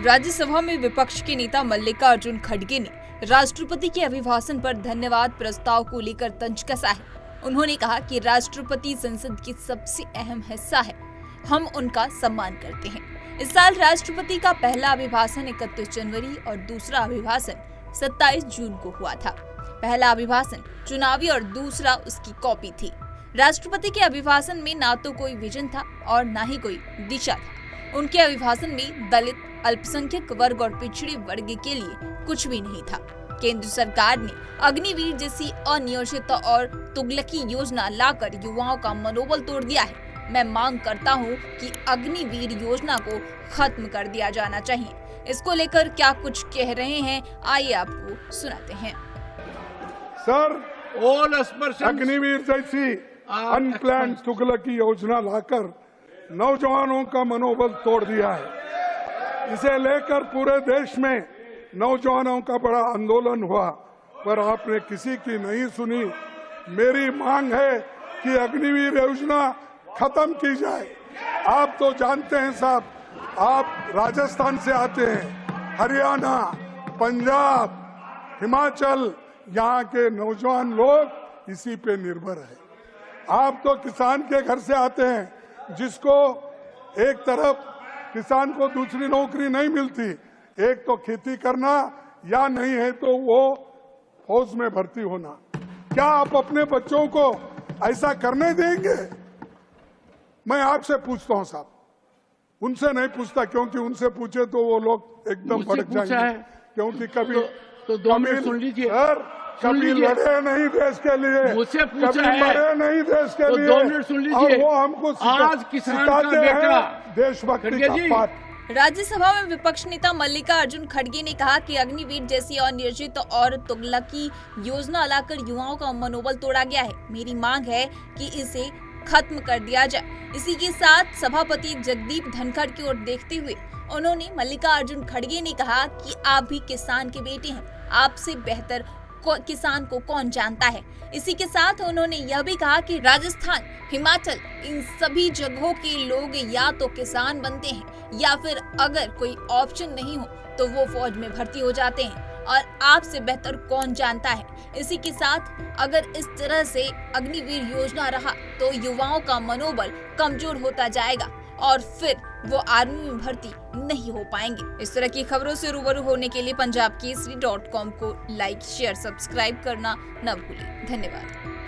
राज्यसभा में विपक्ष के नेता मल्लिकार्जुन खड़गे ने राष्ट्रपति के अभिभाषण पर धन्यवाद प्रस्ताव को लेकर तंज कसा है। उन्होंने कहा कि राष्ट्रपति संसद की सबसे अहम हिस्सा है, हम उनका सम्मान करते हैं। इस साल राष्ट्रपति का पहला अभिभाषण 31 जनवरी और दूसरा अभिभाषण 27 जून को हुआ था। पहला अभिभाषण चुनावी और दूसरा उसकी कॉपी थी। राष्ट्रपति के अभिभाषण में ना तो कोई विजन था और ना ही कोई दिशा था। उनके अभिभाषण में दलित, अल्पसंख्यक वर्ग और पिछड़े वर्ग के लिए कुछ भी नहीं था। केंद्र सरकार ने अग्निवीर जैसी अनियोजित और तुगलकी योजना लाकर युवाओं का मनोबल तोड़ दिया है। मैं मांग करता हूं कि अग्निवीर योजना को खत्म कर दिया जाना चाहिए। इसको लेकर क्या कुछ कह रहे हैं, आइए आपको सुनाते हैं। सर, अग्निवीर जैसी अनप्लान्ड तुगलकी योजना लाकर नौजवानों का मनोबल तोड़ दिया है। इसे लेकर पूरे देश में नौजवानों का बड़ा आंदोलन हुआ, पर आपने किसी की नहीं सुनी। मेरी मांग है कि अग्निवीर योजना खत्म की जाए। आप तो जानते हैं साहब, आप राजस्थान से आते हैं, हरियाणा, पंजाब, हिमाचल, यहाँ के नौजवान लोग इसी पे निर्भर है। आप तो किसान के घर से आते हैं, जिसको एक तरफ किसान को दूसरी नौकरी नहीं मिलती, एक तो खेती करना या नहीं है तो वो फौज में भर्ती होना। क्या आप अपने बच्चों को ऐसा करने देंगे? मैं आपसे पूछता हूं साहब, उनसे नहीं पूछता, क्योंकि उनसे पूछे तो वो लोग एकदम भड़क जाएंगे। क्योंकि कभी तो 2 मिनट सुन लीजिए सर, कभी लड़े नहीं देश के लिए, मुझसे पूछा कभी मरे नहीं देश के तो लिए। 2 मिनट सुन लीजिए। और वो हमको आज किसान का बेटा देशभक्ति का पाठ। राज्यसभा में विपक्ष नेता मल्लिकार्जुन खड़गे ने कहा कि अग्निवीर जैसी अनियोजित और तुगलकी योजना लाकर युवाओं का मनोबल तोड़ा गया है। मेरी मांग है कि इसे खत्म कर दिया जाए। इसी के साथ सभापति जगदीप धनखड़ की ओर देखते हुए उन्होंने मल्लिकार्जुन खड़गे ने कहा कि आप भी किसान के बेटे हैं, आपसे बेहतर किसान को कौन जानता है। इसी के साथ उन्होंने यह भी कहा कि राजस्थान, हिमाचल, इन सभी जगहों के लोग या तो किसान बनते हैं या फिर अगर कोई ऑप्शन नहीं हो तो वो फौज में भर्ती हो जाते हैं, और आपसे बेहतर कौन जानता है। इसी के साथ अगर इस तरह से अग्निवीर योजना रहा तो युवाओं का मनोबल कमजोर होता जाएगा और फिर वो आर्मी में भर्ती नहीं हो पाएंगे। इस तरह की खबरों से रूबरू होने के लिए punjabkesari.com को लाइक, शेयर, सब्सक्राइब करना न भूलें। धन्यवाद।